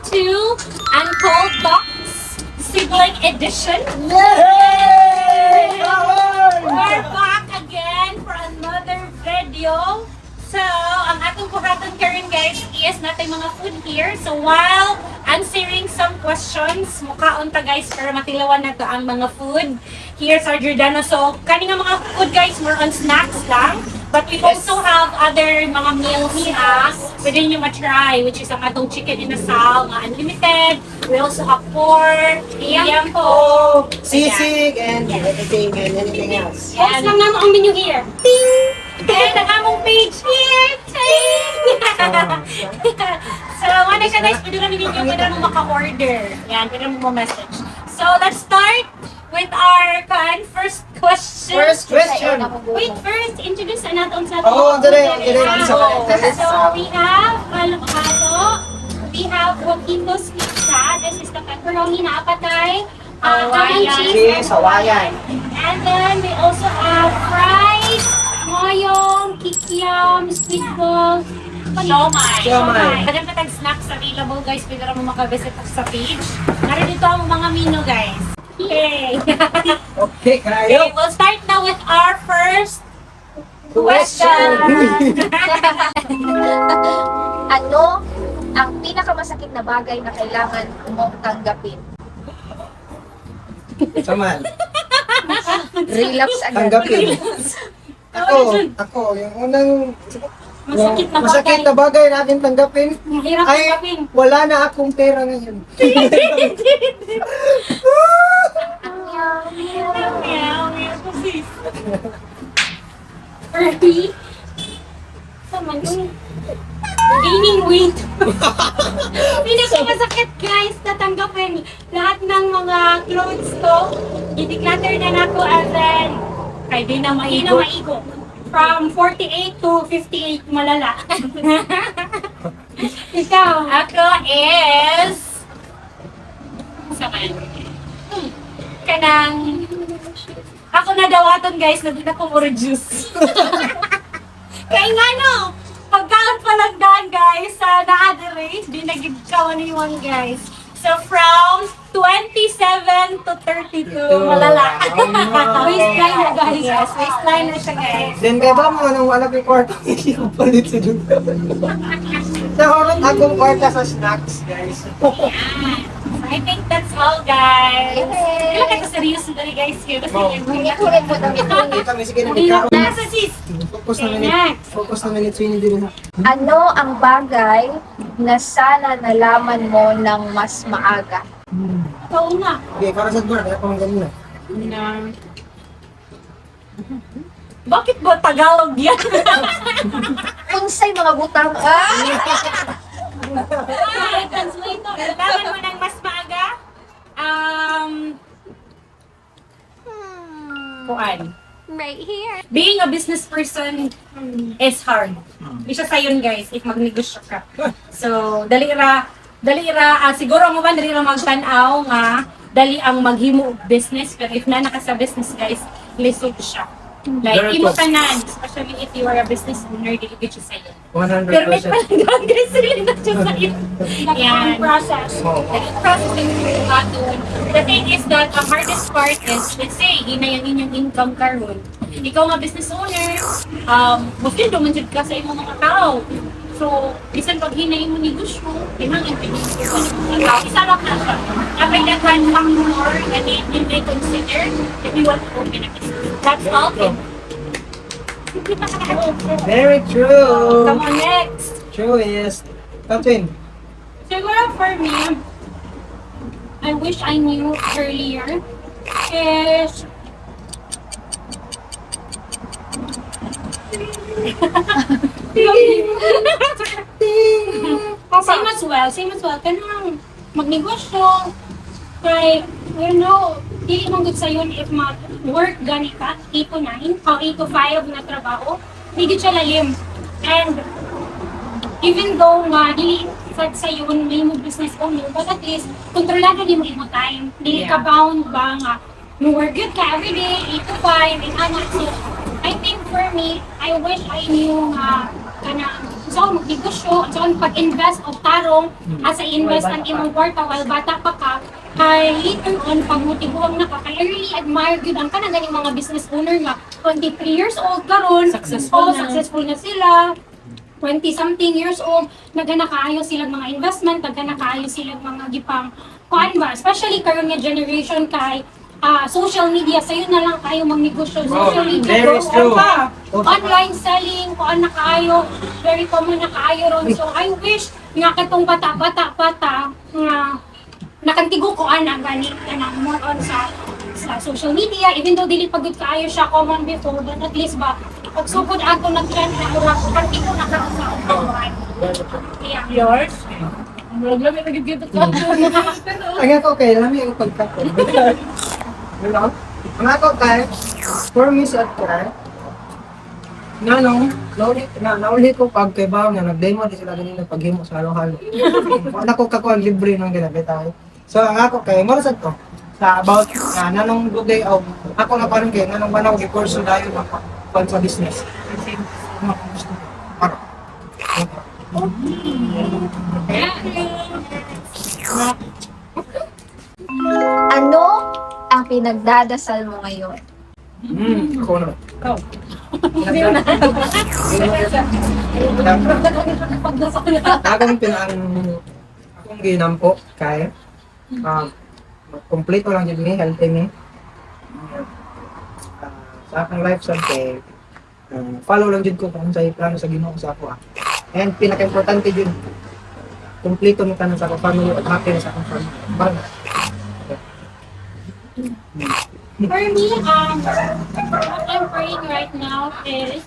to Untold Box Sibling Edition. Yay! We're back again for another video. So, ang atong buhaton karon guys is natin mga food here. So, while answering some questions, mukhaon ta guys para matilawan na to ang mga food here sa Giordano. So, kani nga mga food guys, more on snacks lang. But we also have other mga meals na pwede nyo matry, which is ang atong chicken inasal, nga unlimited. We also have pork, yampo, Sisig and everything and anything else. post lang naman ang menu here. Ting! And ang among page here. Ting! So, wala ka guys, pwede namin ninyo, pwede namin maka-order. Yan, pwede namin mo-message. So, let's start with our first question. First question. Wait, first, introduce natin sa Oh, dire. So, we have avocado. We have Joaquino's Pizza. This is the pepperoni na apatay. Hawaiian Cheese, Hawaiian. And then we also have fries, moyong, kikiam, squid balls, Siomai. Kadang katang snacks available guys. Pwede rin mo makavisit sa page. Narin dito ang mga menu guys. Yay! Okay, Okay, kayo. we'll start now with our first question. Ano ang pinakamasakit na bagay na kailangan mong tanggapin? Saman. Relapse agad. Tanggapin. Ako, yung unang Masakit na bagay. masakit na bagay na aking tanggapin Mahirap ay tanggapin. wala na akong pera ngayon. Earthy. Saman yung gaining weight. Pinakamasakit guys, natanggapin lahat ng mga clothes ko. I-declutter na nako and then kay di na maigo. From 48 to 58 malala. Ikaw? Ako is saman. Kanang ako na dawaton guys, naging ako more juice. Kaya nga no, pagkaan palagdaan guys, sa naadere, di nagigkawaniwan guys. So from 27 to 32, malala. Waistline na guys. Yes, waistline na siya guys. Then kaya ba mo nung wala kay kwarta, hindi ko palit sa dun. Nahulot akong kwarta sa snacks, guys. I think that's all guys. Yay! Kailan ka seryoso dali guys here. Kasi Oh. Ulit mo daw ito. Kami sige na bigkaon. nasa sis. Focus na minute. Focus na minute swing din na. Ano ang bagay na sana nalaman mo ng mas maaga? Ikaw na. Okay, para sa bar, kaya pang ganun na. Bakit ba Tagalog yan? Unsay mga butang? Translator. Nalaman mo ng mas maaga? Kuan. Right here. Being a business person is hard. Di siya sayon guys, if magnegosyo ka. So, dali ra, siguro mo ba dali ra magtanaw nga dali ang maghimo og business, pero if na naka sa business guys, lisod siya. Like, imo tanan, especially if you are a business owner, dili gid siya sayon. 100%. Pero may palang guys, sila na siya sayon. Yan. Process. Oh. The processing doon. The thing is that ang hardest part is, let's say, hinay ang inyong income karon. Ikaw nga business owner, mostly dumanjid ka sa imong mga tao. So, bisan pag hinay mo negosyo, imang impediment. Isarap na siya. Kapag naghan lang more na you may consider if you want to open a business. That's all. Very true. Come on, next. True is. Katwin. Siguro for me, I wish I knew earlier is same as well. Kanang magnegosyo, kay, dili mong good sa'yo if mag-work gani ka, 8 to 9, o 8 to 5 na trabaho, hindi siya lalim. And even though nga, dili sa'yo, may mo business owner, but at least, kontrolado din mo time. Dili ka bound ba nga, work good ka everyday, 8 to 5, and anak. So, I think for me, I wish I knew nga, So, magnegosyo, so, pag-invest o tarong, asa invest ang imong kwarta while bata pa ka, kay later on, pag motibuhang na ka, kay I really admire yun ang kanang ganing mga business owner nga, 23 years old karon, successful na sila, 20-something years old, nagana kaayo silang mga investment, nagana kaayo silang mga gipang, kuan ba, especially karon nga generation kay, social media, sa'yo na lang kayo magnegosyo. Social media, very true. online selling, kuan na kayo, very common na kayo ron. So, I wish nga katong bata, nga nakantigo ko ana gani na more on sa social media, even though dili pagod kaayo siya common before, but at least ba, pag sugod ato nag-trend na mura, kantigo na ka sa online. Yeah. Yours? Wala may nagigito ka. Ang ako kay lami ang pagkako. Ano? Ang ako kay for me sa kay nauli ko pag kay bawo nga nag-demo di sila ganina paghimo sa halo-halo. Wala ko kakuan libre nang ginabitay. So ang ako kay mo sad to sa about nanong dugay o ako na parang kay nanong banaw gi-course dayon pa sa business. Para. Ano ang pinagdadasal mo ngayon? Ako na. Ikaw. Akong akong ginampo kay kompleto lang jud ni healthy ni. Sa akong life sa kay follow lang jud ko kung sa plano sa Ginoo sa ako. And pinaka-importante jud kompleto mo tanan sa akong family at happy na sa akong family. Bang. For me, what I'm praying right now is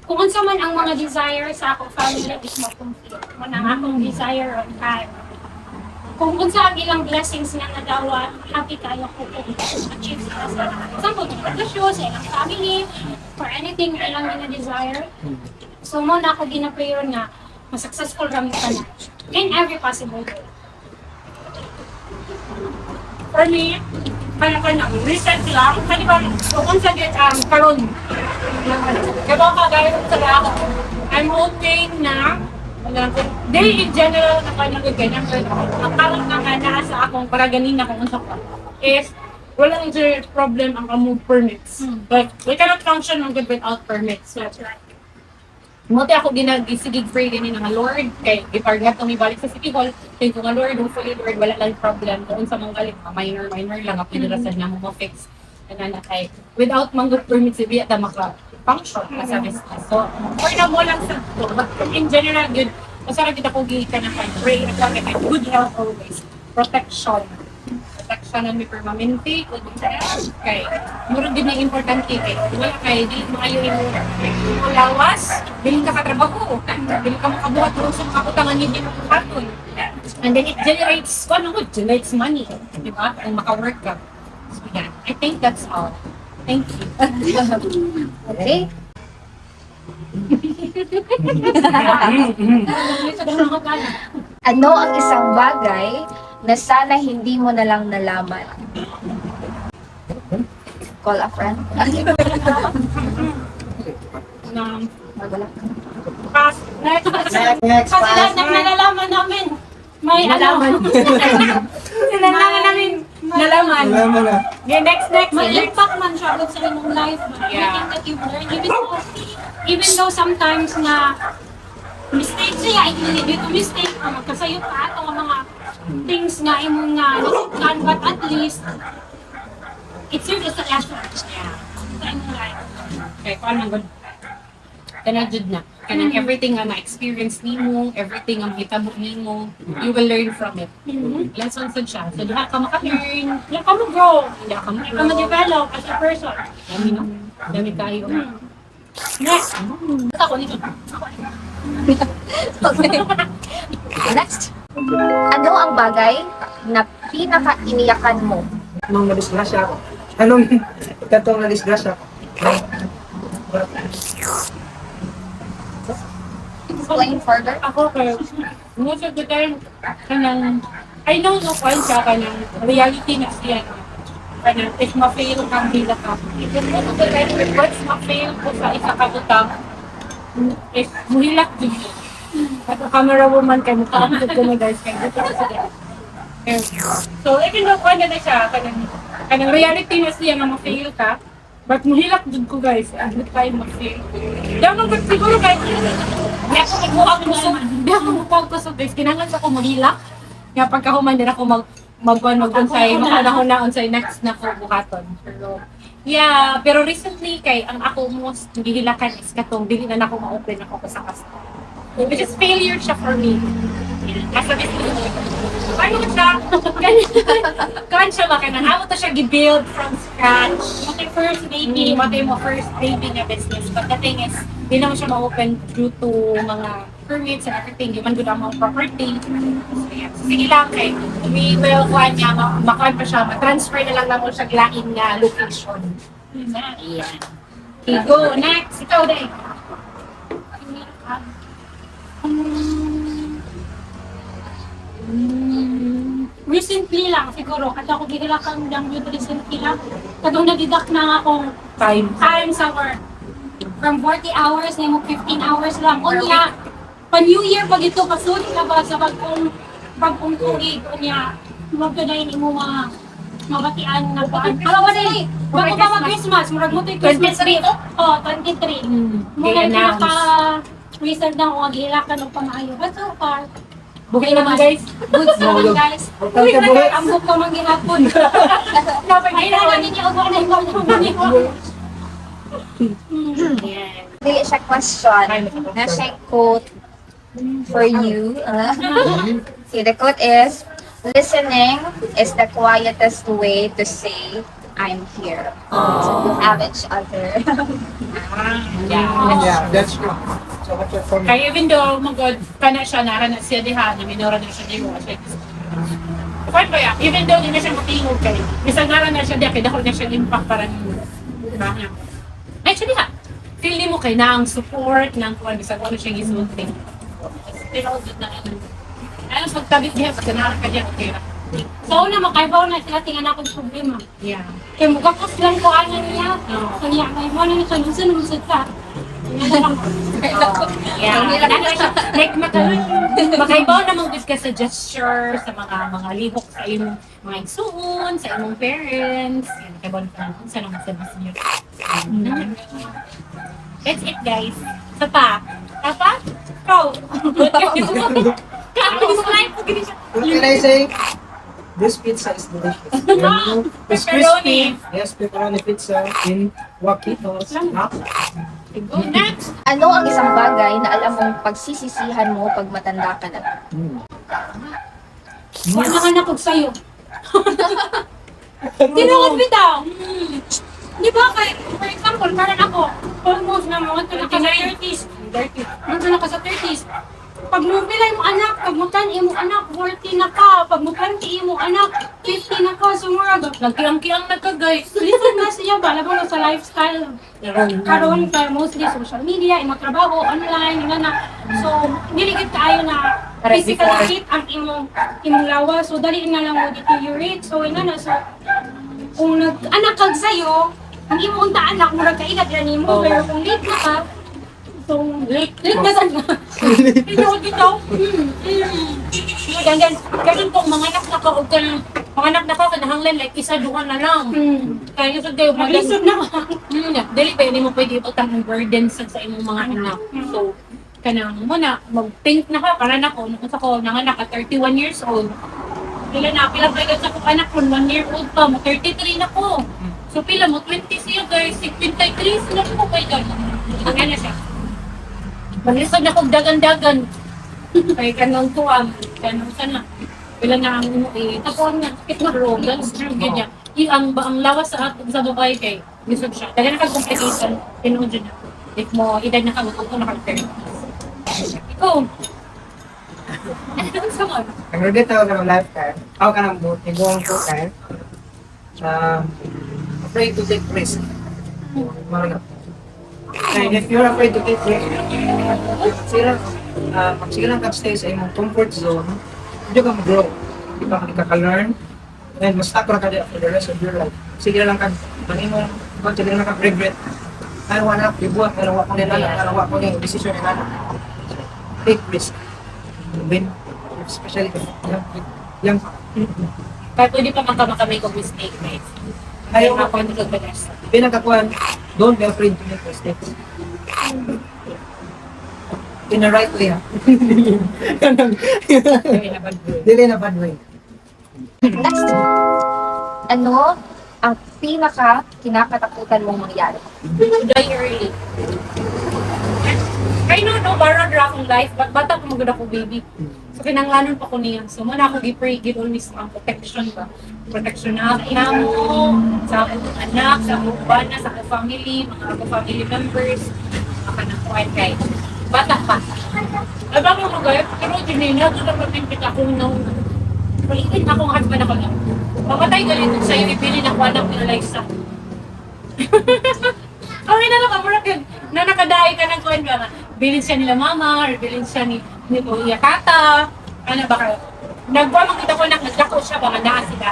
kung unsa man ang mga desire sa akong family is ma-complete. Mo ang akong desire on time. Kung unsa ang ilang blessings nga nadawa, happy kayo ko kung achieve sila sa example, pagkasyo sa ilang family, for anything na ilang desire. So mo na ako gina-prayer nga, ma-successful rami ka na in every possible way. For me, kanya recent lang. Kaya ba, kung sa karon, kaya ba kagaya sa ako, I'm hoping na, day in general na kanya ganyan, ang parang nga sa akong para ganina kung unsa ko, is, walang problem ang move permits. Like, we cannot function on good without permits. So, Mote ako ginagisigig pray din nga Lord kay gipargat kami balik sa City Hall kay kung nga Lord hopefully Lord wala lang problem doon sa mga galit minor lang ang pinirasan niya mo fix ana kay without manggod permit si biya ta maka function as a business. So for na mo lang sa to but in general good masara kita ko gikan na pray at kay good health always protection na may permanente kung kay muro din ang importante kay wala kay di maayo yung lawas dili ka katrabaho dili ka makabuhat mo sa mga utangan hindi mo katon and then it generates generates money di ba kung maka-work ka so yeah I think that's all thank you Okay? Ano ang isang bagay na sana hindi mo na lang nalaman? Call a friend? Wala. Next Kasi lahat ng nalalaman namin, may Nalaman. Nalalaman namin, nalaman. Alam mo na. yeah next May impact man siya sa inyong life. Yeah. Everything that you've learned, even though sometimes na mistakes siya, hindi dito mistake, magkasayo ka ato ang mga things nga imong nga nasuklan, but at least, it serves as a lesson. Yeah. Sa imong life. okay paano good kanang jud na kanang everything nga na-experience nimo everything nga mahitabo nimo you will learn from it lesson sad siya so diha ka maka-learn Diyan ka mo-grow. diha ka Diyan ka ma-develop as a person. dami no dami kayo Next. Ako nito. Okay. Next. Ano ang bagay na pinaka-iniyakan mo? Nung na-disgrasya ako. Anong katong na-disgrasya ako? Explain further. ako kay most of the time kanang I know no kwan siya kanang reality na siya kanang if ma-fail kang bila ka most of the time what's ma-fail ko sa isa ka butang is muhilak din ko. At ang camera woman kay mukha ang ko na guys kay dito sa guys. So, even though kung na siya, kanang reality na siya na ma-fail ka, but muhilak din ko guys, agad tayo ma-fail. Dapat ko siguro kahit hindi ako magbuhag ko so guys, kinangan sa ko muhilak. Nga pagkahuman din ako mag-unsay, makanahon na unsay next na ko buhaton. Pero, yeah, pero recently kay ang ako most gihilakan is katong dili na nako ma-open ako sa customer. Which is failure siya for me. As a business. Paano siya? Kan siya ba? Kanang amo to siya gi-build from scratch. Mati first baby, mati mo first baby nga business. But the thing is, di naman siya ma-open due to mga permits and everything. Di man good ang mga property. So, yeah. So, sige lang kay. We will kuhan niya, makuhan pa siya. Ma-transfer na lang naman siya glaing nga location. Yeah. Okay, go. Next. Ikaw, Day. Recently lang, siguro, kasi ako gihilakan lang yun recently lang. Kadong nadidak na akong time sa work. From 40 hours, na mo 15 hours lang. Unya, pa New Year pag ito, pasuli ka ba sa bagong tuig, unya, magkanayin mo mga mabatian na paan. Alam mo na eh, bago pa mag-Christmas, murag mo ito 23 to? Oo, 23. Muna Okay, yung naka-recent na ako maghilakan ng pamahayo. But so far, Bukay naman guys. good naman guys. Huwag ka buhay. Ambok pa man gihapon. Ay, na ninyo ako na yung Dili siya question. Na siya quote for you. See, the quote is, listening is the quietest way to say, I'm here. So you have each other. Yeah, that's true. So much for me. Kaya even though, magod, kana siya, narana siya diha, na minora na siya diha, siya. Kaya ba yan? Even though di na siya matingog kayo, isang nara na siya diha, kaya dako na siya impact para niyo. Diba? Actually ha, feel ni mo kay na ang support ng kuwan, bisag ano siya gisulting. Pero good na ano. Ano, pagtabit diha, pag nara ka diha, okay ra. So, una, makaibaw na sila tingnan akong problema. Yeah. Kaya mukakos lang ko ano niya. Oo. Kaya, may mo na niya sa lusa na musad ka. Yeah. Like, makaibaw namang good ka sa gesture, sa mga lihok sa imong mga igsuon, sa imong parents. Yan, makaibaw na sa naman sa niyo. That's it, guys. Sa pa. Tapa? Go! Kapag sa life, pag siya. What can I say? This pizza is delicious. It's Pepperoni. crispy. Yes, pepperoni pizza in Waquitos. Go next! Ano ang isang bagay na alam mong pagsisisihan mo pag matanda ka na? Wala ka na pag sa'yo. Tinukod bitaw. Di ba kay, for example, parang ako, almost na mga ka sa 30s. Mga na ka sa 30s. Pag mo pilay mo anak, pag mo tan mo anak, 40 na ka. Pag mo 20 mo anak, 50 na ka. Sumurag. Nagkiang-kiang na ka, guys. Listen na siya ba? Labang na sa lifestyle. Karon kay mostly social media, imong trabaho, online, nga na. So, diligid kaayo na physical fit ang imong lawas. So, dali na lang mo deteriorate. So, nga na. So, kung nag-anak kag sa'yo, ang imong anak, murag kaingat yan mo. Pero kung late na ka, so, late na sana. Tinawag ito. Ganun kung mga anak na ka, o mga anak na ka, kanahanglan, like, isa, duha na lang. Kaya sa kayo, Mag-lisod na ka. Dali pa, hindi mo pwede ipagtang ang burden sa imong mga anak. So, kanang mo na, mag-think na ka, para na ko, nung sa ko, nanganak at 31 years old. Pila na, pila pa sa kong anak ko, 1 year old pa, mo 33 na ko. So, pila mo, 20 siya, guys, 53 sila ko, pwede. Ang ano siya. Maglisod na kong dagan-dagan. Kaya kanong tuwang, kanong sana. Pila na ang tapon nga, sakit na room, that's true, ganyan. Ang lawas sa atin sa babae kay, lisod siya. Dahil na complication, tinuod yun na. If mo, edad na ka, kung naka-30. Ikaw. Ano sa mo? Ang regret ako sa lifetime, ako ka ng buong po time, afraid to take risk. Marga. And if you're afraid to take risk, pag sige lang ka-stay sa imong comfort zone, hindi ka mag-grow. Hindi ka makaka-learn, and mas stuck ka for the rest of your life. Sige lang ka, sige lang ka-regret. I don't wanna ibuhat, I don't want ko nila, I don't want ko yung decision nila. Take risk. Win. Especially yung Kaya pwede pa makamake of mistake, guys. ayaw Ayaw ko ako nito the rest. pinakakuan, don't be afraid to make mistakes. In the right way, ha? Dili na bad way. Next. Ano ang pinaka kinakatakutan mong mangyari? Die early. I know, no, barod ra akong life, but bata pa magod ako, baby. So, kinanglanon pa ko niya. So, man ako gi-pray, give always ang protection ba? Protection na mo, sa akong anak, sa akong bana, sa akong family, mga akong family members, mga nakakuan kay. Bata pa. Aba mo mga pero dinina, doon ang mapimpit akong nang palitin akong husband ako lang. Mamatay galit sa'yo, ipili na ko anak ni Eliza. Okay na lang, kamurag yun. Na nakadahi ka ng kuwan ba nga. Bilin siya nila mama, or bilin siya ni Kuya Tata. Ano ba ka? Nagbuwa makita ko na nagdako siya, baka naa sila.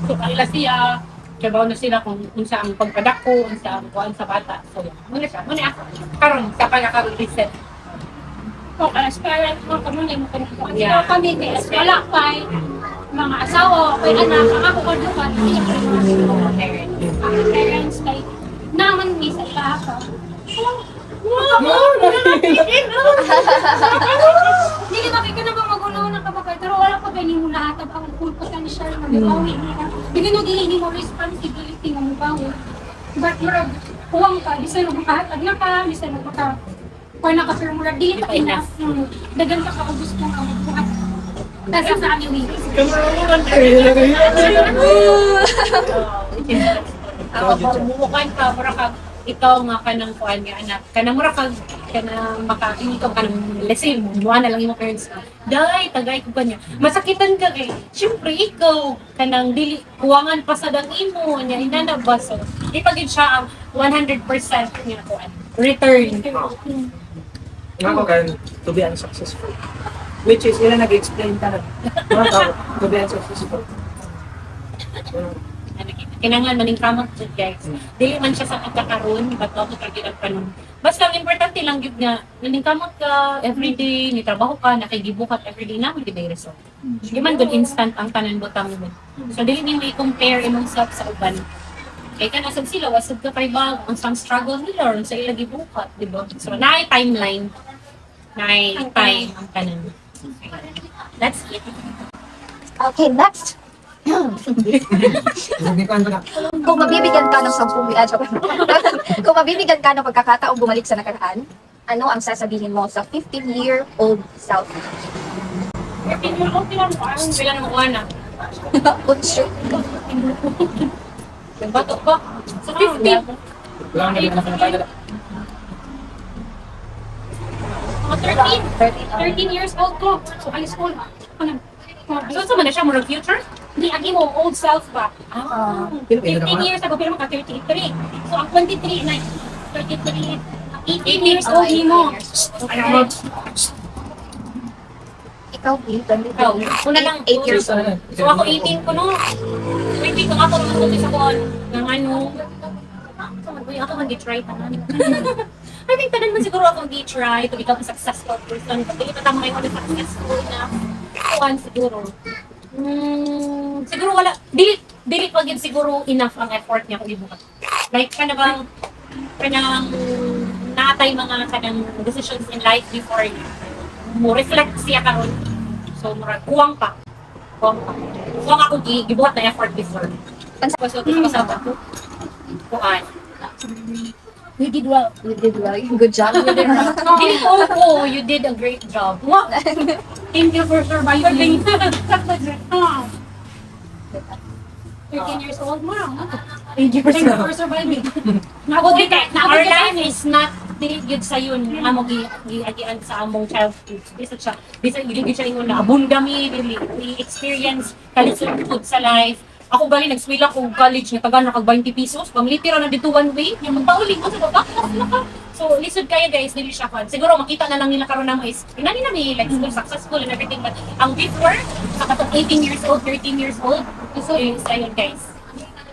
So, kanila siya. Trabaho na sila kung sa ang pagpadako, kung sa ang kuwan sa bata. So, yan. Muna siya. Muna ako. Karon, sa pagkakaroon reset. Kung as parent mo, kamo na mo kami. Yeah. Kami, wala pa mga asawa, kay anak, ang ako ko doon, ang parents, kay naman ni sa papa. Hindi na ka na ba magunaw ng kapapay, pero wala pa ganyan mo lahat ang full potential na mabawi niya. Hindi no dili mo responsibility nga mabawi. But murag huwag ka, di sa makahatag na ka, di sa maka kung nakapir mo lang, dili pa enough. Dagan ka kaubos mo ang buhat. Kasi sa amin, Mumukan ka, mura ka, ikaw nga ka ng kuhan nga anak. Kanang mura ka, kanang makakinig ka, kanang let's say, buwan na lang yung parents ka. Day, tagay ko ba niya. Masakitan ka kay, syempre ikaw, kanang dili, kuwangan pa sa dang imo, niya, inanabas. So, ipagin siya ang 100% nga kuhan. Return. Ako kan to be unsuccessful. Which is, ila nag-explain talaga. Mga tao, to be unsuccessful. Kinanglan maning kamot jud guys. Dili man siya sa pagkakaroon, bato ko kagilang kanon. Basta ang importante lang gyud nga maning kamot ka everyday, ni trabaho ka, nakigibukat everyday na di may result. Di man good instant ang tanan butang mo. So dili ni may compare imong self sa uban. Kaya ka nasag sila, wasag ka kay bag, ang some struggle nila, or sa ila gibukat, di ba? So naay timeline, naay time ang tanan. That's it. Okay, next. Hindi ko ano na. Kung mabibigyan ka ng 10 kung mabibigyan ka ng pagkakataong bumalik sa nakaraan, ano ang sasabihin mo sa 15-year-old self? Sila na makuha na. Unsure. Bato ba? Sa 15. Wala na din ako nagkagala. mga 13 years old ko. So, alis ko na. So, saan man na siya? Murag future? Hindi, agi mo, old self ba? Ah. 15 years ago, pero maka 33. So, ang 23 na, 33, 18 years old ni mo. Ayun. Ikaw, Bill, Ikaw, una lang. 8 years old. So, ako 18 ko no. 20 ko ako naman sa kuwan. Ng ano. Uy, ako mag-try tanan. I think tanan man siguro ako mag-try to become a successful person. Pagkili pa tama kayo successful na kuwan siguro. Siguro wala, dili pa yun siguro enough ang effort niya kung ibukat. Like, kanang natay mga kanang decisions in life before niya. Mo reflect siya karon. So, murag kuwang pa. Kuwang ako gibuhat na effort before. So, kasama ko. Kuwan. We did well. You did well. Good job. You did well. Dili ko, oh, you did a great job. Wow. Thank you for surviving. 13 years old mo. Thank you Thank you for surviving. Our life is not dili gyud sa yun nga mo giagian sa among childhood. Bisa siya, bisa dili gyud siya ingon na abundami dili experience kalisod sa life. Ako bali nag-swila ko college nga taga nakag 20 pesos. Pamilitira na dito one way. Yung magpauli mo sa baba. So lisod kaya guys, dili siya fun. Siguro makita na lang nila karon na is inani na may like school successful and everything, but ang before sa katong 18 years old, 13 years old, so is ayun guys.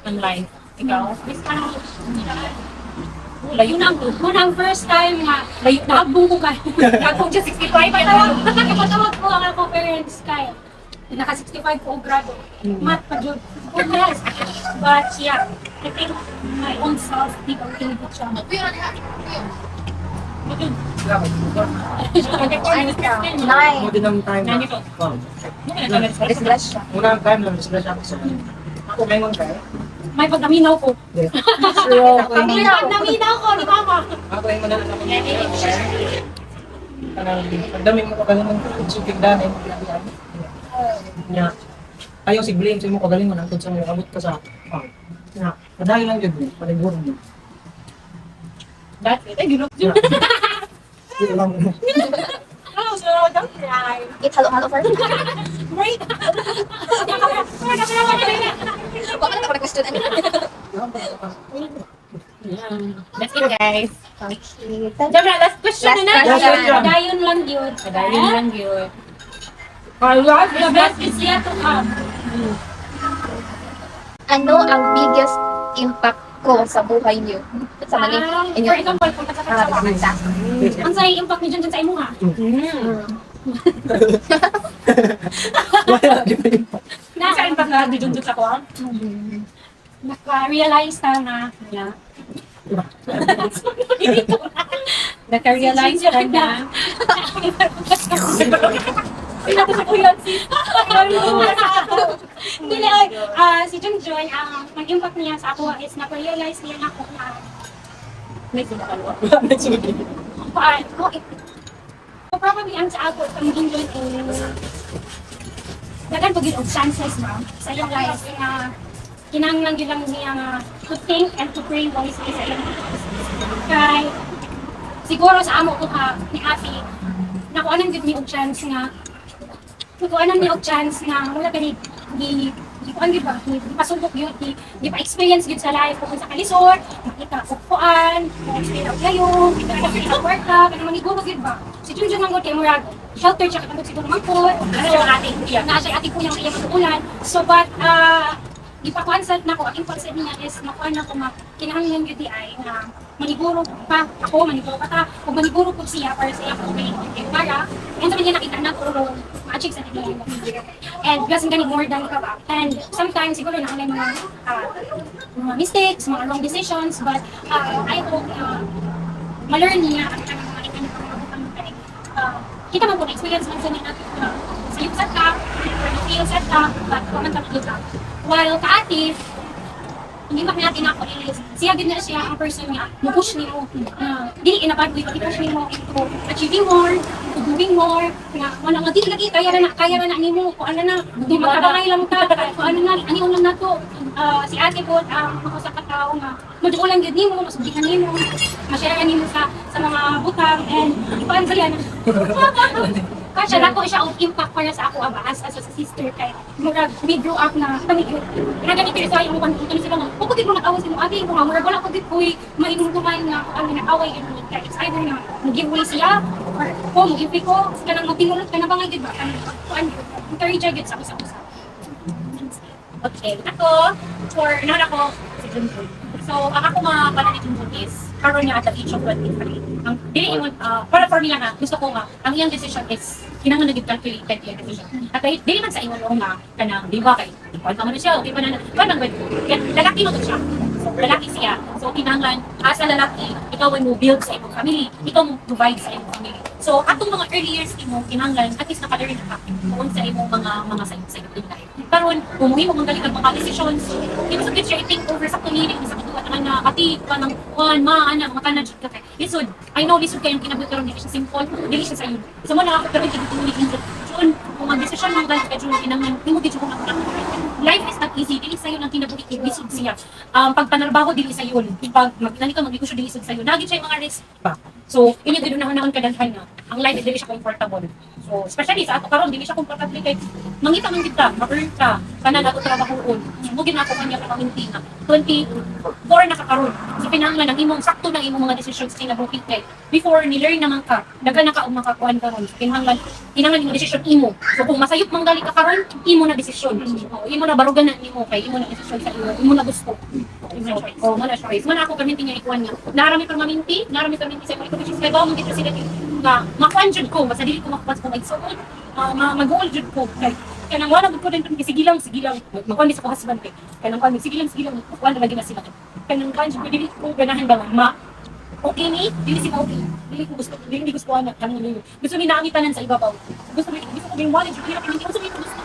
Ang life. Ikaw? Layo na ang first time nga, layo na abong ko kay. Abong siya 65 ay tawag ko ang ako parents kay. Naka 65 ko grado. Mat pa jud. Yes. But yeah, I think my own self di ko kinibot siya. Nine. Mo din ang time. Nani ko. Oh. Disbless siya. Unang time lang display ako sa ako ngayon kayo. May pagdaminaw ko. Hindi. True. May pagdaminaw ko ni mama. Ako yung mga ako. Pagdami mo ko galing ng sugig danay mo pinabihan. Nya. Ayaw si blame sa mo ko galing mo nang sa mo abot ka sa. Nya. Kadali lang jud paliguro mo. That's it. Ay, ginok. Di lang. Oh, so don't cry. Eat halo-halo first. Great. Bakit ako nag-question? That's it, guys. Okay. Diba, last question Last na question. Padayon lang yun. Padayon lang yun. The best is yet to come. Ano ang biggest impact ko sa buhay niyo? Sa mali inyo? For example, kung sa Sa ang sa impact niyo dyan sa imo ha? Nasa impact na dyan sa ko? Naka-realize na Naka-realize ka na. Pinapos ko yan si Dili, si Junjun, ang nag-impact niya sa ako is na-realize niya na ako na may sinakalwa. So probably ang sa ako, ang Junjun is dagan po gid og chances ba sa iyong life na kinahanglan gyud lang niya nga to think and to pray wisely sa iyong life. Kay siguro sa amo ko ha ni Ate nakuanan gyud mi og chance nga nakuanan mi og chance nga wala gani di kuan gyud ba di pasubok gyud di pa experience gyud sa life kung sa kalisod makita og kuan stay out kayo kita sa kwarta kana maniguro gyud ba si Junjun man gud kay murag shelter siya katong siguro mangkot ano yung ating kuya na siya ating kuya ang iyang matuulan so but ipakuansat na ko ang impact sa niya is nakuha na ko kinahanglan gyud di ay na maniguro pa ako maniguro pa ta ug maniguro pud siya para sa iya okay para and sa niya nakita na ko ma-achieve sa niya and plus gani more than ka ba and sometimes siguro na may mga mistakes mga wrong decisions but I hope ma-learn niya ang mga kita man po na experience man sa niya natin sa yung set up feel set up but kumanta ka while ka-ate, hindi ba natin ako is siya din na siya ang person nga mo-push nimo dili in a bad way but i-push nimo into achieving more, into doing more nga wala nga dili lagi kaya na nimo kung ano na di magkabangay lang ka kung ano na ani lang nato si ate po ang mga sa katao nga maduko lang gid nimo masubihan nimo ma-share nimo sa mga butang and ipaan sa yan kasi nako siya ang impact para sa ako as a sister kay murag we grew up na kami na ganito sa yung kung sila nga ko gid mo nag-away sa imong ate ko nga murag wala ko gid koy maingon kumain nga ang nag-away yun kay it's either na mag-giveaway siya or ko mag-give ko kanang matinulot ka na ba nga gid ba kan encourage gid sa usa okay ako for ako si Junjun so ang ako mga pananit Junjun is karon niya at the age of 23 ang dili mo para for me lang gusto ko nga ang iyang decision is kinahanglan naging calculated yung decision at dili man sa imo nga kanang di ba kay ikaw ka man siya okay pa na kanang lalaki mo to siya so lalaki siya so kinahanglan as a lalaki ikaw mo build sa imong family ikaw mo provide sa imong family so atong mga early years imo kinahanglan at least naka-learn ka kung sa imong mga sa imong life karon umuwi mo mga mga decisions hindi mo saglit siya i-think over sa community sa katuwa na ati kanang kuan ana mga kanadjud ka kay lisod I know lisod kayong kinabuhi karon dili siya simple dili siya sayon so mo na ako pero hindi ko Jun, kung mag-decision mo dahil ka Jun, kinanglan, hindi mo dito kung life is not easy, dili sa'yo ng kinabuhi, lisod siya. Pagpanarbaho, dili sa'yo. Pag mag-inani ka, mag-negosyo, dili sa'yo. Naging siya yung mga risk pa. So, yun yung ganoon kadalhan na. Ang life, dili siya comfortable. So, especially sa ato karon, dili siya comfortable kay mangita man kita, ma-earn ka, kana nato trabahoon. Mugin ako kanya kapaminti na. 24 na kakaroon. So, pinanglan ang imong sakto ng imong mga decisions kinabuhi kay before ni-learn naman ka, dagan na ka og makakuan karon. Kinahanglan imong decision imo. So kung masayop mang gali ka karon, imo na desisyon. Imo na barugan na imo kay imo na desisyon sa imo na gusto. Oh, muna siya guys. Muna ako perminti niya ikuan niya. Narami perminti sa ko which is kay bawang dito sila nga makuan jud ko, basta dili ko makuan ko magsuot. Mag-goal jud ko. Kaya nang wala ko din sige lang. Makuan di sa ko husband kay. Kaya nang kuan sige lang. Kuan lagi na sila. Kaya nang kuan jud dili ko ganahan ba ma. Okay ni, dili sila okay. Dili ko gusto anak kanang nilo. Gusto ni naami tanan sa ibabaw. Gusto ko bing wallet jud hirap hindi gusto ko gusto.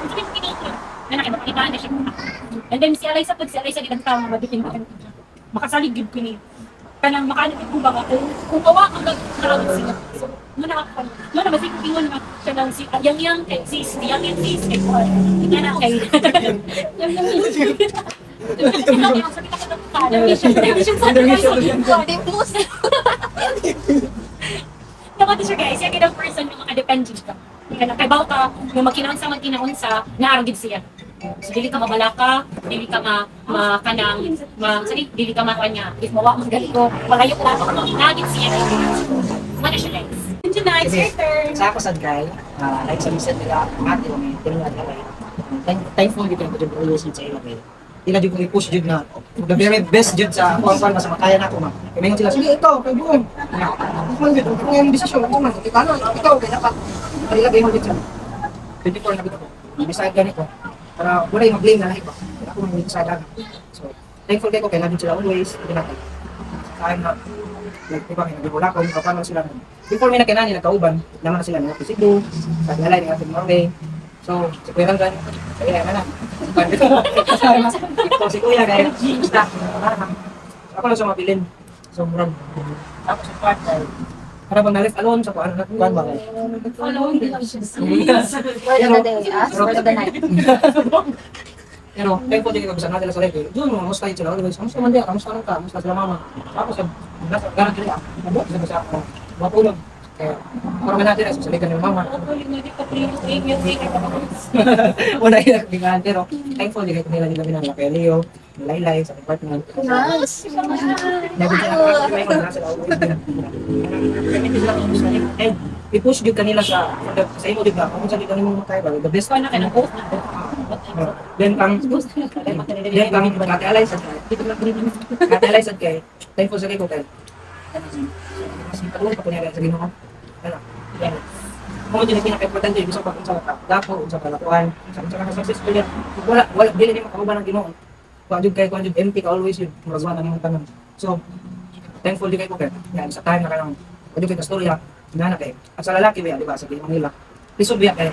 Na nakita na siya. And then si Alaysa gidang tao nga madikin ka. Makasalig gid ko ni. Kanang makaanit ko ba kung kawa ang karawit sila. So, muna masig ko ingon nga kanang si yang sis kay ko. Ina na kay. Naman siya guys, yung kinang person yung makadependent ka. Kaya kay bawta, yung magkinaunsa, naaragid siya. So, dili ka mabalaka, dili ka dili ka makanya. If mawa mong gali ko, malayo ko lang ako, nagid siya. Ano siya guys? Yun na, it's your turn. Sa ako sad guy, like sa misal nila, ate ko may tinungan ka kayo. Thankful dito ko dyan always sa iyo kayo. Tila dyan ko i-push dyan na, the very best dyan sa kuwan mas makaya na ako ma. Kaya ngayon sila, sige ikaw, kay buong. Kung yung desisyon, kung man, ikaw, kaya dapat. Ilagay mo dyan. 24 na dito ko. Decide ganito. Para wala yung mag-blame na iba. Kaya ako may decide lang. So, thankful kayo ko, kaya nandun sila always. Hindi natin. Kahit na, like, diba, may nagbibola ko, kapag sila. Before may nakinani, nagkauban, naman na sila ng Cebu, sa Galay, ng ating Norway. So, si Kuya Ranggan, kaya na. So, si Kuya, kaya, basta, ako lang siya mabilin. So, murag. Tapos, si Pat, para bang na-left alone sa kuan ba? Alone, di lang siya. Word of the day, word of the night. Pero, thankful din ako sa natin sa life. Doon mo, musta yun sila. Kamusta man din, kamusta lang ka, kamusta sila mama. Tapos, nasa garang kili ako. Mabuk, sa ako. Mapulog. Kaya, parang natin sa saligan ng mama. Wala yun, bigaan. Pero, thankful din ako nila binala kay Leo, Laylay, sa apartment. Nice. Nabigyan ako may mga nasa loob. And, i-push din kanila sa imo din ba? Kung sa kanila mo tayo ba, the best Kuha na ka ng oath. then kang Kate Alay sad kay thankful sa kay ko kay mas patuloy pa kunya sa Ginoo ano yan mo din pinaka-importante gusto pa sa dapo sa palakuan sa successful yan wala dili ni makauban ng Ginoo kuan jud empty ka always yun murag na nang tanan so thankful di kay ko kay yan sa time na kanang pwede kay istorya na kay at sa lalaki ba di ba sa Ginoo nila lisod biya kay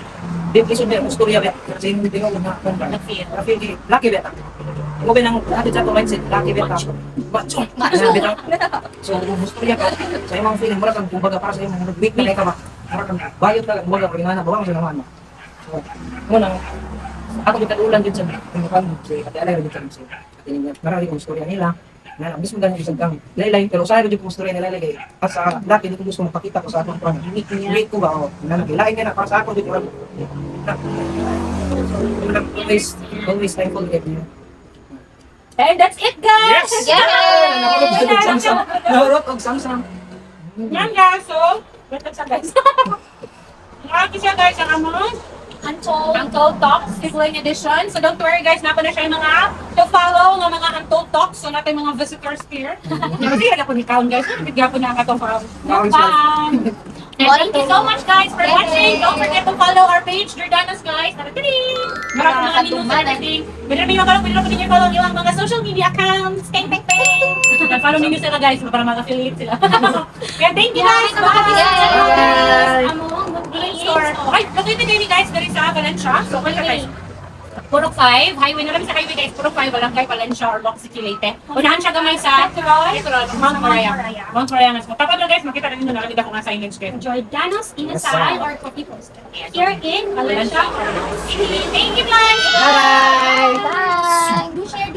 lisod biya istorya biya kasi hindi ko na kontra laki biya mo ba nang atin sa mindset laki biya ka macho so istorya ka sa imong feeling mura kang kumbaga para sa imong week na ka ba para kang bayad ka kumbaga pag inana bawa mo sa naman so mo nang ako gitadulan din sa kung si Ate Alay din sa marami kong istorya nila na bis mo ganyan isang kang laylay pero sa rin kong istorya nila lagay at sa laki dito gusto mapakita ko sa atong plan unique ko ba o nalagilain nga na para sa ako dito always thankful to you. And that's it guys! Nahurot og Samsung. Yan guys, so, wait lang guys. Nakaki siya guys ang among Untold Talks, Sibling Edition. So don't worry guys, napa na siya yung mga to-follow ng mga Untold Talks. So natin mga visitors here. Kasi ako ni Kaon guys, bigyan ko na ang atong fun. And thank you so much guys for watching. Don't forget to follow our page, Jordanos guys. Maraming mga follow yung mga social media accounts. Ping. Follow ninyo sila guys para mag-affiliate sila. Kaya thank you guys. Bye! Store. Okay, located kayo guys dari sa Valencia. So, wala guys. Purok 5, highway na lang sa highway guys. Purok 5, Barangay Valencia or Box City, Leyte. Unahan siya gamay sa Mount Moraya. Mount Moraya na. Tapos lang guys, makita rin nyo nakalita ko nga signage kayo. Jordanos Inasal or Coffee Poster. Here in Valencia. Thank you guys! Bye! Bye. Do share.